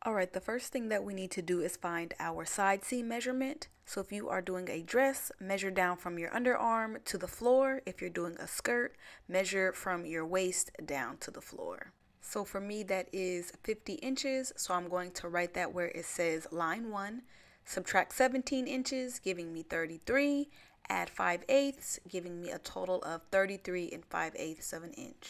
Alright, the first thing that we need to do is find our side seam measurement. So if you are doing a dress, measure down from your underarm to the floor. If you're doing a skirt, measure from your waist down to the floor. So for me, that is 50 inches. So I'm going to write that where it says line 1. Subtract 17 inches, giving me 33. Add 5/8, giving me a total of 33 5/8 of an inch.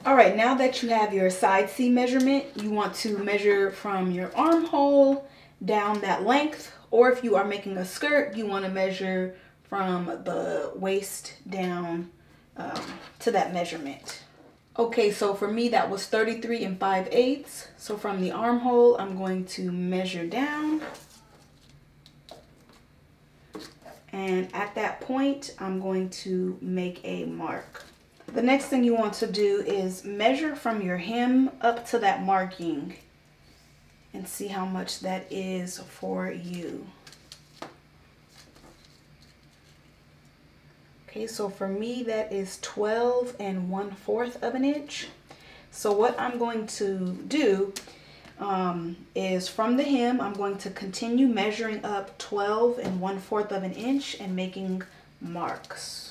All right, now that you have your side seam measurement, you want to measure from your armhole down that length, or if you are making a skirt, you want to measure from the waist down to that measurement. Okay, so for me that was 33 5/8. So from the armhole, I'm going to measure down. And at that point, I'm going to make a mark. The next thing you want to do is measure from your hem up to that marking and see how much that is for you. Okay, so for me that is 12 1/4 of an inch. So what I'm going to do is from the hem, I'm going to continue measuring up 12 1/4 of an inch and making marks.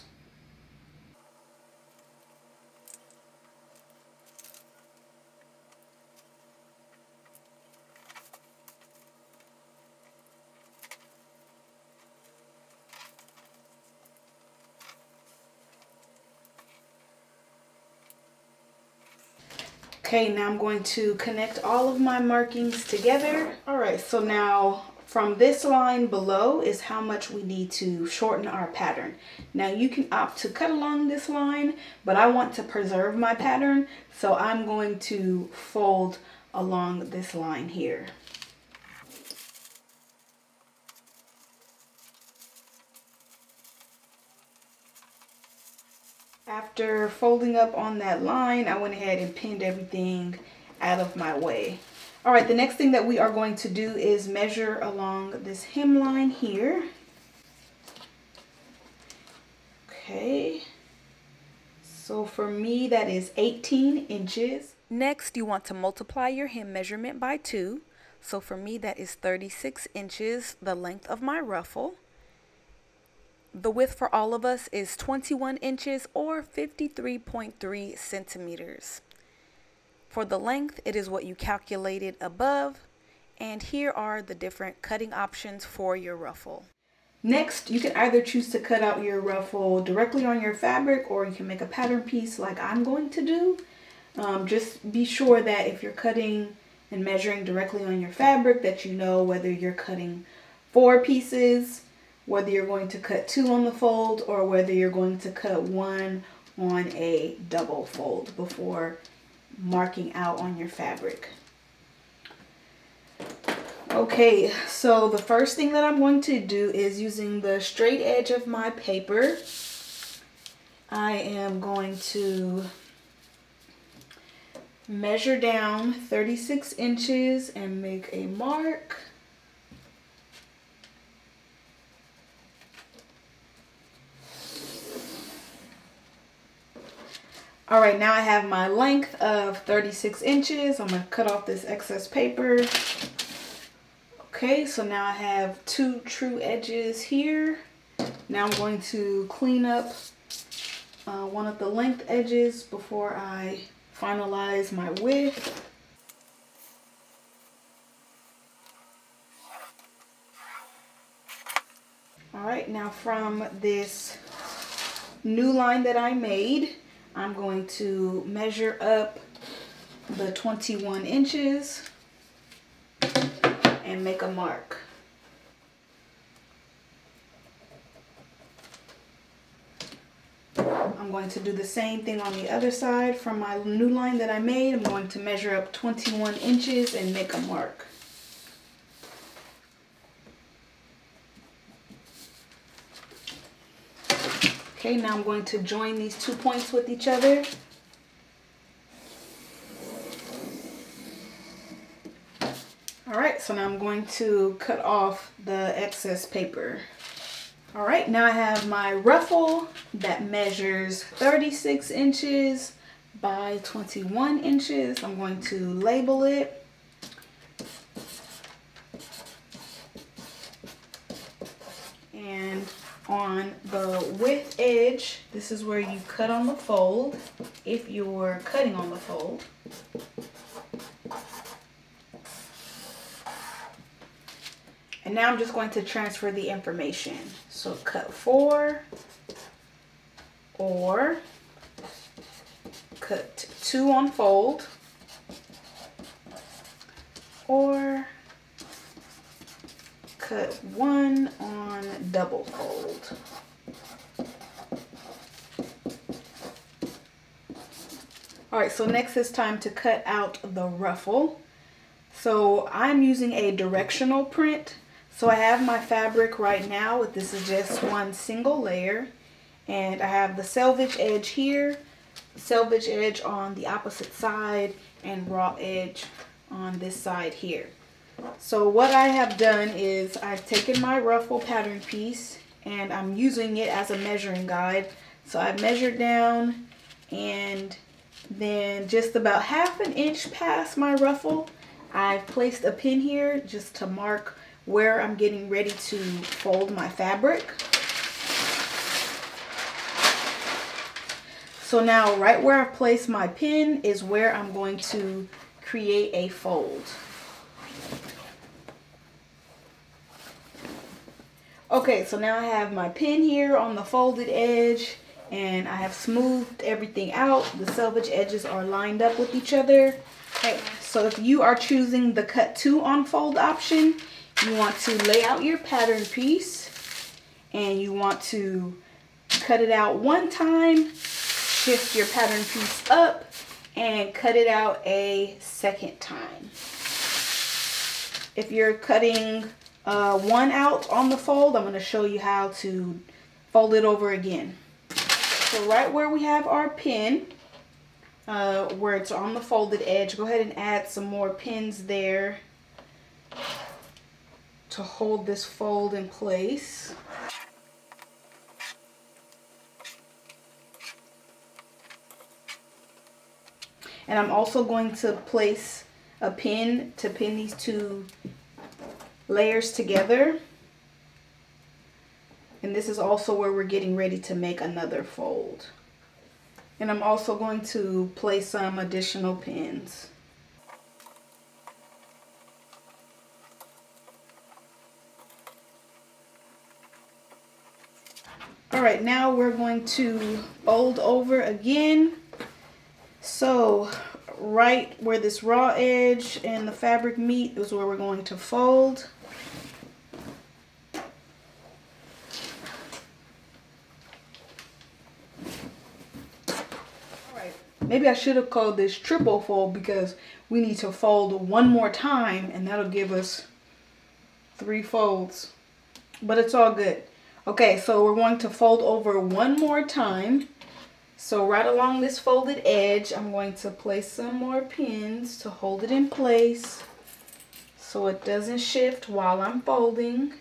Okay, now I'm going to connect all of my markings together. All right, so now from this line below is how much we need to shorten our pattern. Now you can opt to cut along this line, but I want to preserve my pattern, so I'm going to fold along this line here. After folding up on that line, I went ahead and pinned everything out of my way. All right, the next thing that we are going to do is measure along this hemline here. Okay, so for me that is 18 inches. Next, you want to multiply your hem measurement by 2. So for me that is 36 inches, the length of my ruffle. The width for all of us is 21 inches or 53.3 centimeters. For the length, it is what you calculated above, and here are the different cutting options for your ruffle. Next, you can either choose to cut out your ruffle directly on your fabric, or you can make a pattern piece like I'm going to do. Just be sure that if you're cutting and measuring directly on your fabric, that you know whether you're cutting 4 pieces, whether you're going to cut 2 on the fold, or whether you're going to cut 1 on a double fold before marking out on your fabric. Okay, so the first thing that I'm going to do is, using the straight edge of my paper, I am going to measure down 36 inches and make a mark. All right, now I have my length of 36 inches. I'm gonna cut off this excess paper. Okay, so now I have 2 true edges here. Now I'm going to clean up one of the length edges before I finalize my width. All right, now from this new line that I made, I'm going to measure up the 21 inches and make a mark. I'm going to do the same thing on the other side. From my new line that I made, I'm going to measure up 21 inches and make a mark. Okay, now I'm going to join these 2 points with each other. All right, so now I'm going to cut off the excess paper. All right, now I have my ruffle that measures 36 inches by 21 inches. I'm going to label it. And on the width edge, this is where you cut on the fold, if you're cutting on the fold. And now I'm just going to transfer the information. So cut 4, or cut 2 on fold, or cut 1 on double fold. Alright, so next it's time to cut out the ruffle. So I'm using a directional print. So I have my fabric right now. This is just one single layer. And I have the selvage edge here, selvage edge on the opposite side, and raw edge on this side here. So what I have done is I've taken my ruffle pattern piece and I'm using it as a measuring guide. So I've measured down, and then just about 1/2 inch past my ruffle, I've placed a pin here just to mark where I'm getting ready to fold my fabric. So now right where I've placed my pin is where I'm going to create a fold. Okay, so now I have my pin here on the folded edge, and I have smoothed everything out. The selvage edges are lined up with each other. Okay, so if you are choosing the cut 2 on fold option, you want to lay out your pattern piece, and you want to cut it out one time, shift your pattern piece up, and cut it out a second time. If you're cutting one out on the fold, I'm going to show you how to fold it over again. So right where we have our pin, where it's on the folded edge, go ahead and add some more pins there to hold this fold in place. And I'm also going to place a pin to pin these 2 layers together. And this is also where we're getting ready to make another fold. And I'm also going to place some additional pins. Alright, now we're going to fold over again. So right where this raw edge and the fabric meet is where we're going to fold. Alright, maybe I should have called this triple fold, because we need to fold one more time and that'll give us 3 folds. But it's all good. Okay, so we're going to fold over one more time. So right along this folded edge, I'm going to place some more pins to hold it in place so it doesn't shift while I'm folding.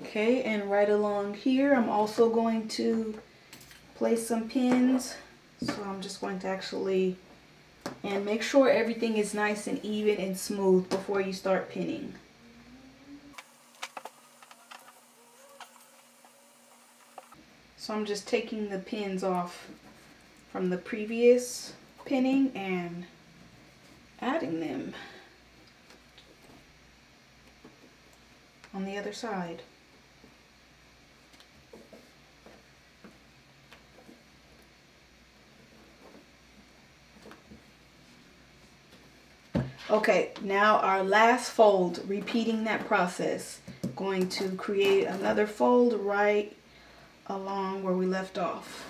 Okay, and right along here, I'm also going to place some pins. So I'm just going to actually, and make sure everything is nice and even and smooth before you start pinning. So I'm just taking the pins off from the previous pinning and adding them on the other side. Okay, now our last fold, repeating that process. Going to create another fold right along where we left off.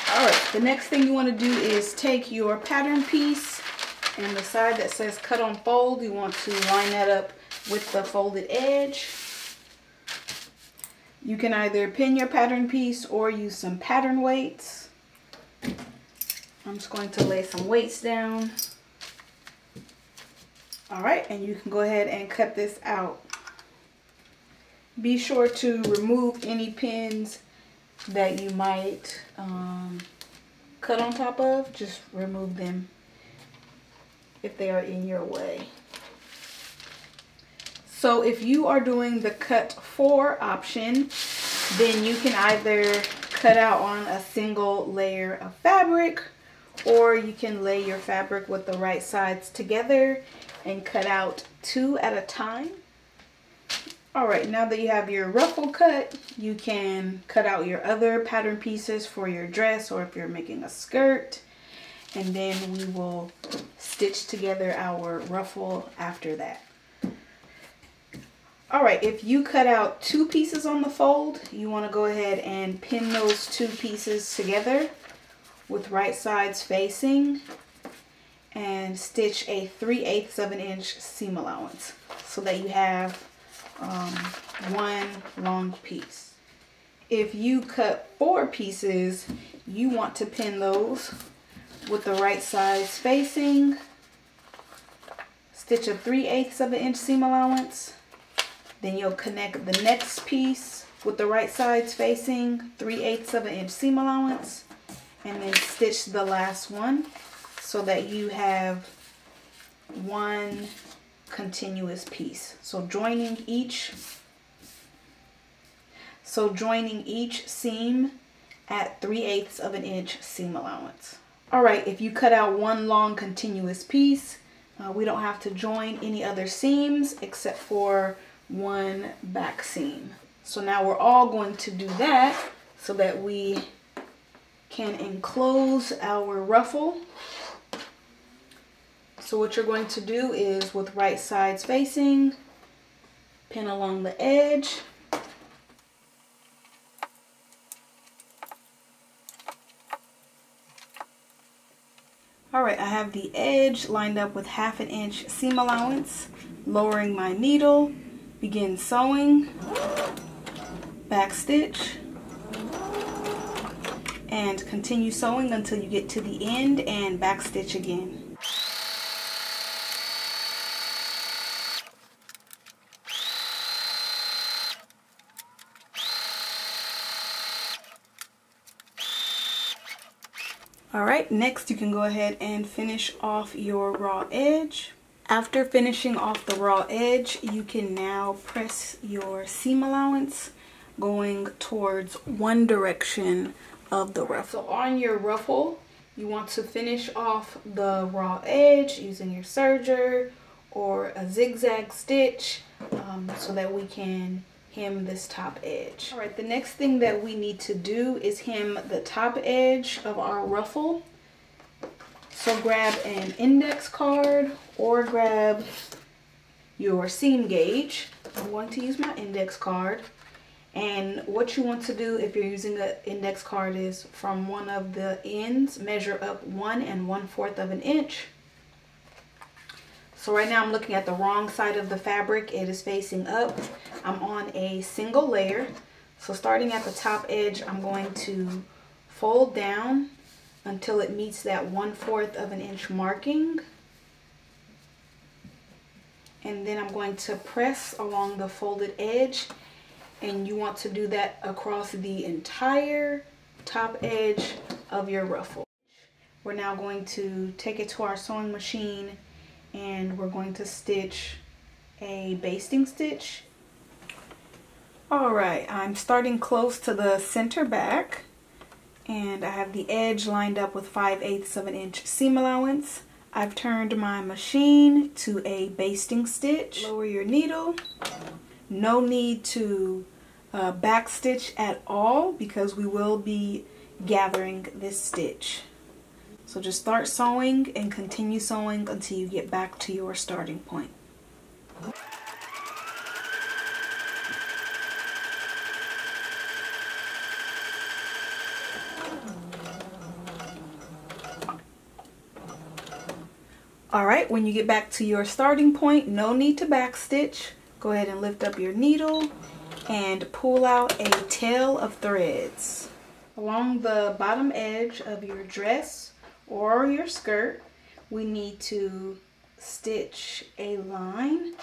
Alright, the next thing you want to do is take your pattern piece, and the side that says cut on fold, you want to line that up with the folded edge. You can either pin your pattern piece or use some pattern weights. I'm just going to lay some weights down. All right, and you can go ahead and cut this out. Be sure to remove any pins that you might cut on top of. Just remove them if they are in your way. So if you are doing the cut 4 option, then you can either cut out on a single layer of fabric, or you can lay your fabric with the right sides together and cut out 2 at a time. All right, now that you have your ruffle cut, you can cut out your other pattern pieces for your dress, or if you're making a skirt, and then we will stitch together our ruffle after that. All right, if you cut out 2 pieces on the fold, you want to go ahead and pin those 2 pieces together with right sides facing and stitch a 3/8 of an inch seam allowance so that you have one long piece. If you cut 4 pieces, you want to pin those with the right sides facing, stitch a 3/8 of an inch seam allowance, then you'll connect the next piece with the right sides facing, 3/8 of an inch seam allowance, and then stitch the last one so that you have one continuous piece. So joining each seam at 3/8 of an inch seam allowance. All right, if you cut out one long continuous piece, we don't have to join any other seams except for one back seam. So now we're all going to do that so that we can enclose our ruffle. So what you're going to do is, with right sides facing, pin along the edge. All right, I have the edge lined up with 1/2 inch seam allowance. Lowering my needle, begin sewing, back stitch, and continue sewing until you get to the end and back stitch again. All right, next you can go ahead and finish off your raw edge. After finishing off the raw edge, you can now press your seam allowance going towards one direction of the ruffle. So on your ruffle, you want to finish off the raw edge using your serger or a zigzag stitch so that we can hem this top edge. All right, the next thing that we need to do is hem the top edge of our ruffle. So grab an index card or grab your seam gauge. I'm going to use my index card. And what you want to do if you're using an index card is from one of the ends, measure up 1 1/4 of an inch. So right now I'm looking at the wrong side of the fabric. It is facing up. I'm on a single layer. So starting at the top edge, I'm going to fold down until it meets that 1/4 of an inch marking. And then I'm going to press along the folded edge, and you want to do that across the entire top edge of your ruffle. We're now going to take it to our sewing machine and we're going to stitch a basting stitch. All right, I'm starting close to the center back, and I have the edge lined up with 5/8 of an inch seam allowance. I've turned my machine to a basting stitch. Lower your needle. No need to back stitch at all because we will be gathering this stitch. So just start sewing and continue sewing until you get back to your starting point. All right, when you get back to your starting point, no need to back stitch. Go ahead and lift up your needle and pull out a tail of threads. Along the bottom edge of your dress or your skirt, we need to stitch a line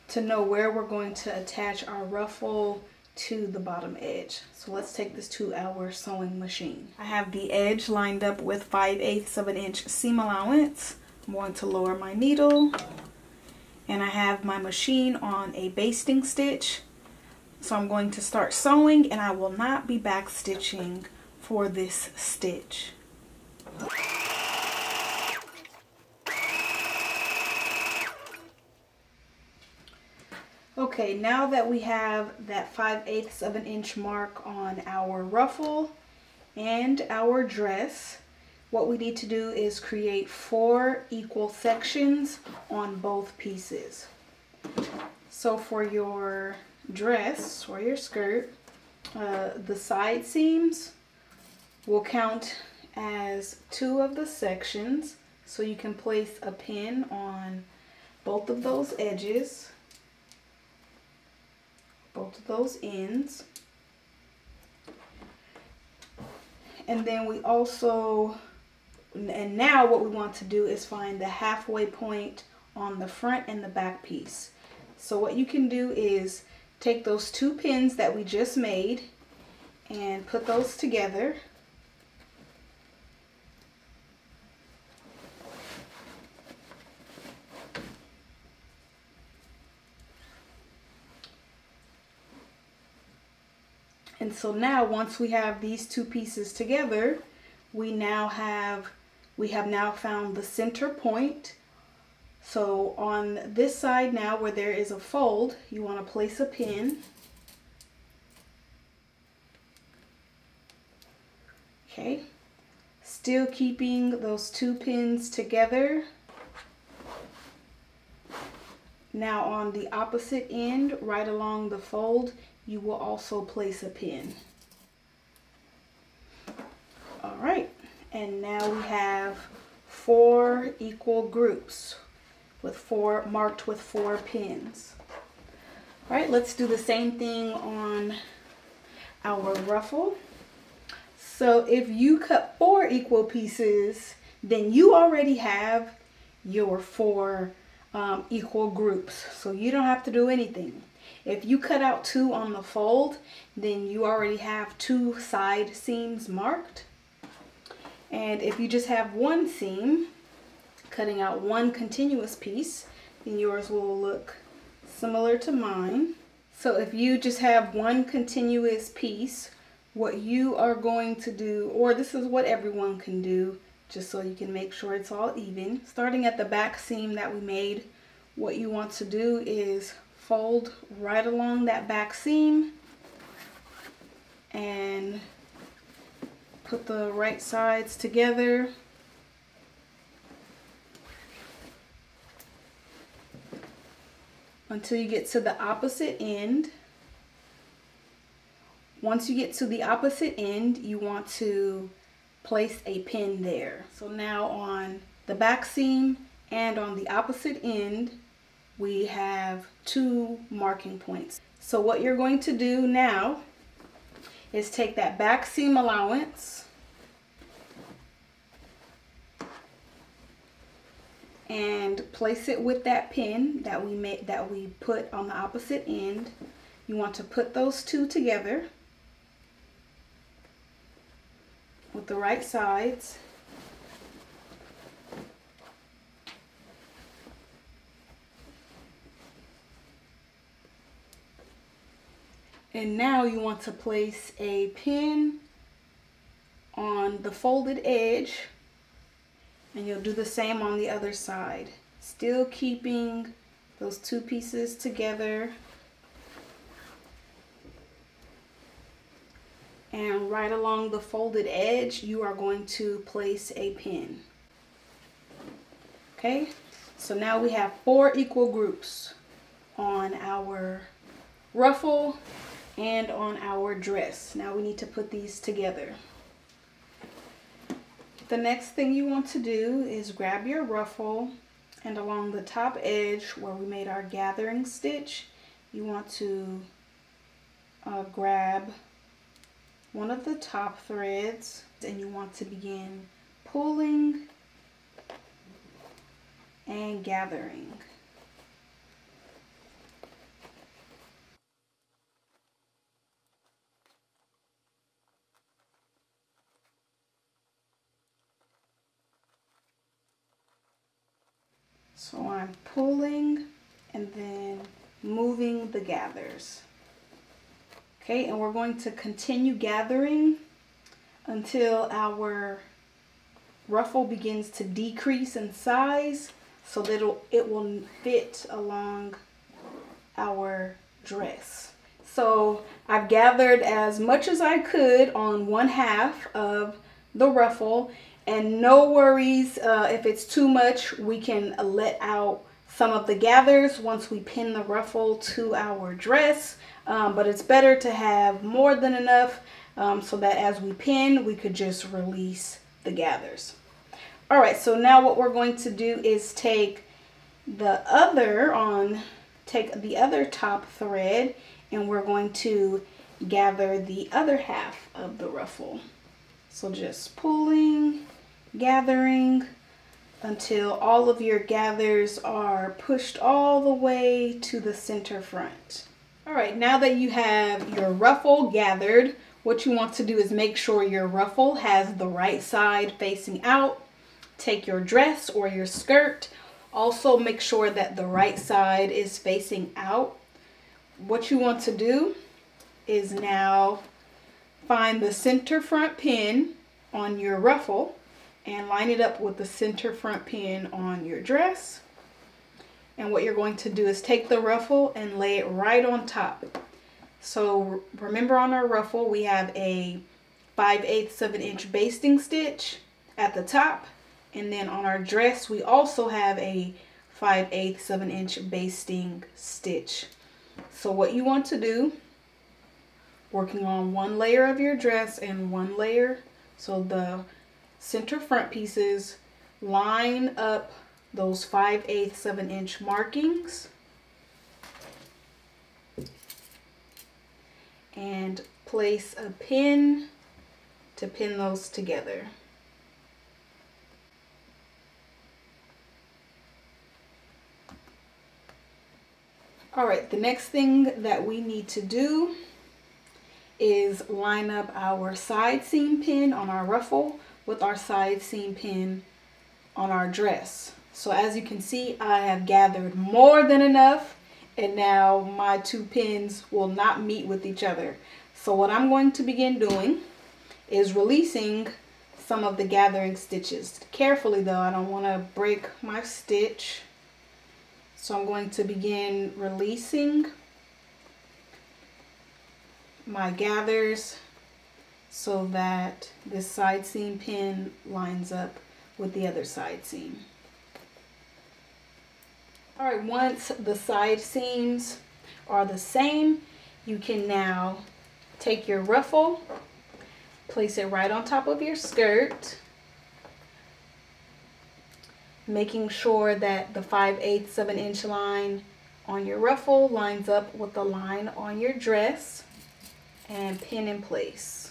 to know where we're going to attach our ruffle to the bottom edge. So let's take this to our sewing machine. I have the edge lined up with 5/8 of an inch seam allowance. I'm going to lower my needle, and I have my machine on a basting stitch. So I'm going to start sewing, and I will not be back stitching for this stitch. Okay, now that we have that 5/8 of an inch mark on our ruffle and our dress, what we need to do is create 4 equal sections on both pieces. So for your dress or your skirt, the side seams will count as 2 of the sections, so you can place a pin on both of those edges, both of those ends. And then we also, and now what we want to do is find the halfway point on the front and the back piece. So what you can do is take those 2 pins that we just made and put those together. And so now once we have these 2 pieces together, we have now found the center point. So on this side now where there is a fold, you want to place a pin. Okay, still keeping those 2 pins together. Now on the opposite end, right along the fold, you will also place a pin. All right, and now we have 4 equal groups with marked with 4 pins. All right, let's do the same thing on our ruffle. So if you cut 4 equal pieces, then you already have your 4 equal groups, so you don't have to do anything. If you cut out 2 on the fold, then you already have 2 side seams marked. And if you just have 1 seam, cutting out 1 continuous piece, then yours will look similar to mine. So if you just have 1 continuous piece, what you are going to do, or this is what everyone can do, just so you can make sure it's all even. Starting at the back seam that we made, what you want to do is fold right along that back seam and put the right sides together. Until you get to the opposite end. Once you get to the opposite end, you want to place a pin there. So now on the back seam and on the opposite end, we have 2 marking points. So what you're going to do now is take that back seam allowance and place it with that pin that we put on the opposite end. You want to put those 2 together with the right sides. And now you want to place a pin on the folded edge, and you'll do the same on the other side. Still keeping those 2 pieces together. And right along the folded edge, you are going to place a pin. Okay, so now we have 4 equal groups on our ruffle and on our dress. Now we need to put these together. The next thing you want to do is grab your ruffle, and along the top edge where we made our gathering stitch, you want to grab one of the top threads, and you want to begin pulling and gathering. So I'm pulling and then moving the gathers. Okay, and we're going to continue gathering until our ruffle begins to decrease in size so that it will fit along our dress. So I've gathered as much as I could on 1/2 of the ruffle, and no worries if it's too much, we can let out some of the gathers once we pin the ruffle to our dress, but it's better to have more than enough so that as we pin, we could just release the gathers. All right, so now what we're going to do is take the other top thread, and we're going to gather the other half of the ruffle. So just pulling, gathering until all of your gathers are pushed all the way to the center front. All right, now that you have your ruffle gathered, what you want to do is make sure your ruffle has the right side facing out. Take your dress or your skirt. Also make sure that the right side is facing out. What you want to do is now find the center front pin on your ruffle and line it up with the center front pin on your dress. And what you're going to do is take the ruffle and lay it right on top. So remember, on our ruffle we have a 5/8 of an inch basting stitch at the top, and then on our dress we also have a 5/8 of an inch basting stitch. So what you want to do, working on one layer of your dress and one layer, so the center front pieces, line up those 5/8 of an inch markings and place a pin to pin those together. All right, the next thing that we need to do is line up our side seam pin on our ruffle with our side seam pin on our dress. So as you can see, I have gathered more than enough, and now my two pins will not meet with each other. So what I'm going to begin doing is releasing some of the gathering stitches. Carefully though, I don't want to break my stitch. So I'm going to begin releasing my gathers so that this side seam pin lines up with the other side seam. All right, once the side seams are the same, you can now take your ruffle, place it right on top of your skirt, making sure that the 5/8 of an inch line on your ruffle lines up with the line on your dress, and pin in place.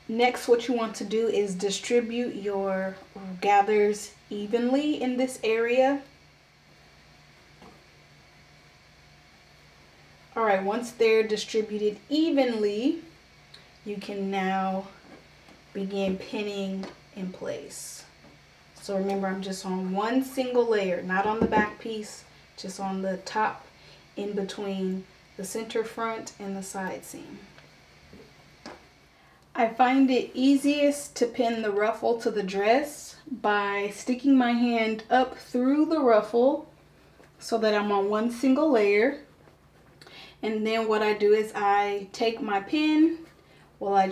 Next, what you want to do is distribute your gathers evenly in this area. All right, once they're distributed evenly, you can now begin pinning in place. So remember, I'm just on one single layer, not on the back piece, just on the top in between the center front and the side seam. I find it easiest to pin the ruffle to the dress by sticking my hand up through the ruffle so that I'm on one single layer. And then what I do is I take my pin, I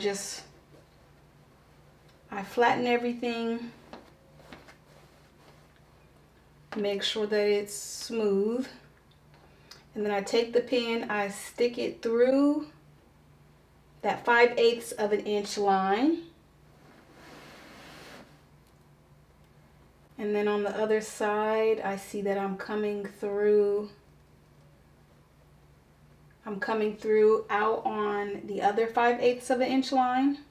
flatten everything, make sure that it's smooth, and then I take the pin, I stick it through that 5/8 of an inch line, and then on the other side I see that I'm coming through out on the other 5/8 of an inch line,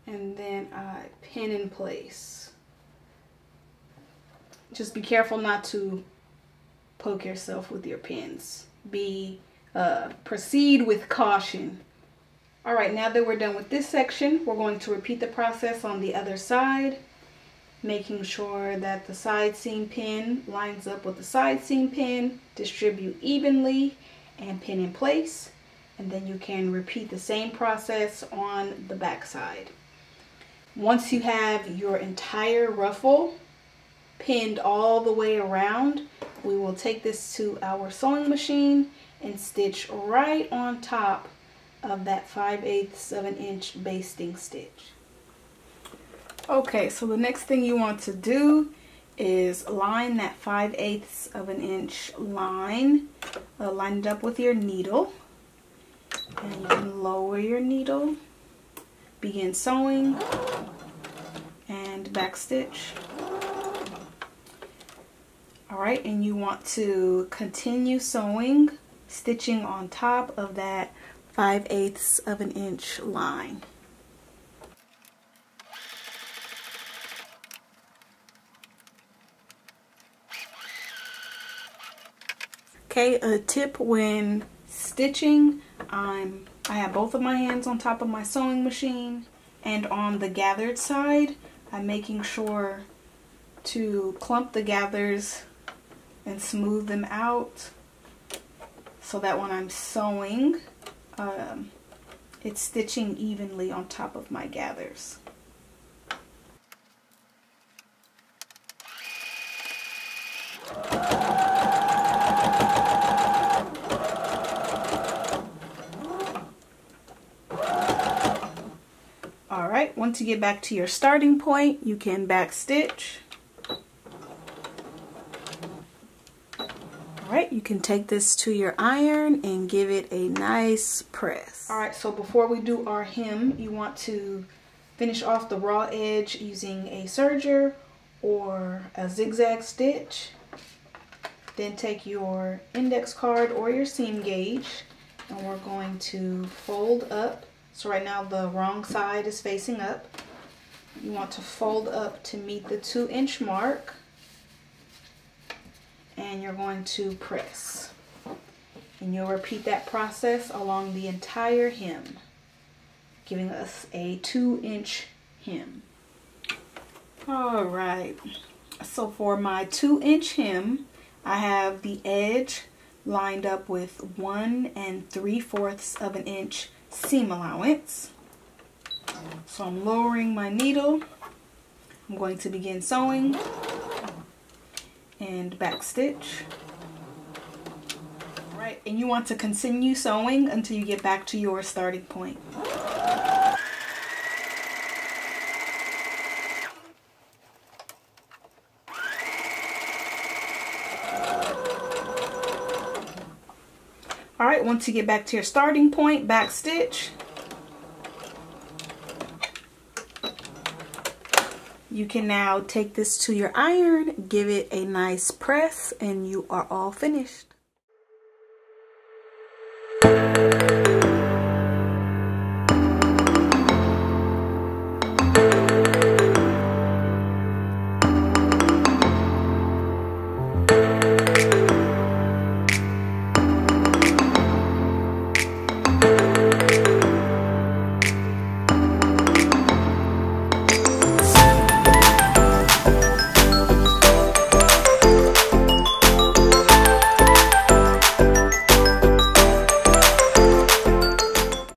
and then I pin in place. Just be careful not to poke yourself with your pins. Proceed with caution. All right, now that we're done with this section, we're going to repeat the process on the other side, making sure that the side seam pin lines up with the side seam pin, distribute evenly, and pin in place. And then you can repeat the same process on the back side. Once you have your entire ruffle pinned all the way around, we will take this to our sewing machine and stitch right on top of that 5/8 of an inch basting stitch. Okay, so the next thing you want to do is line that 5/8 of an inch line, line it up with your needle, and you can lower your needle, begin sewing, and back stitch. All right, and you want to continue sewing, stitching on top of that 5/8 of an inch line. Okay, a tip when stitching, I have both of my hands on top of my sewing machine, and on the gathered side, I'm making sure to clump the gathers and smooth them out so that when I'm sewing, it's stitching evenly on top of my gathers. Alright, once you get back to your starting point, you can back stitch. Alright, you can take this to your iron and give it a nice press. Alright, so before we do our hem, you want to finish off the raw edge using a serger or a zigzag stitch. Then take your index card or your seam gauge, and we're going to fold up. So right now the wrong side is facing up. You want to fold up to meet the 2-inch mark, and you're going to press. And you'll repeat that process along the entire hem, giving us a 2-inch hem. All right, so for my 2-inch hem, I have the edge lined up with 1 3/4 of an inch seam allowance. So I'm lowering my needle. I'm going to begin sewing and back stitch. All right, and you want to continue sewing until you get back to your starting point. Alright, once you get back to your starting point, back stitch. You can now take this to your iron, give it a nice press, and you are all finished.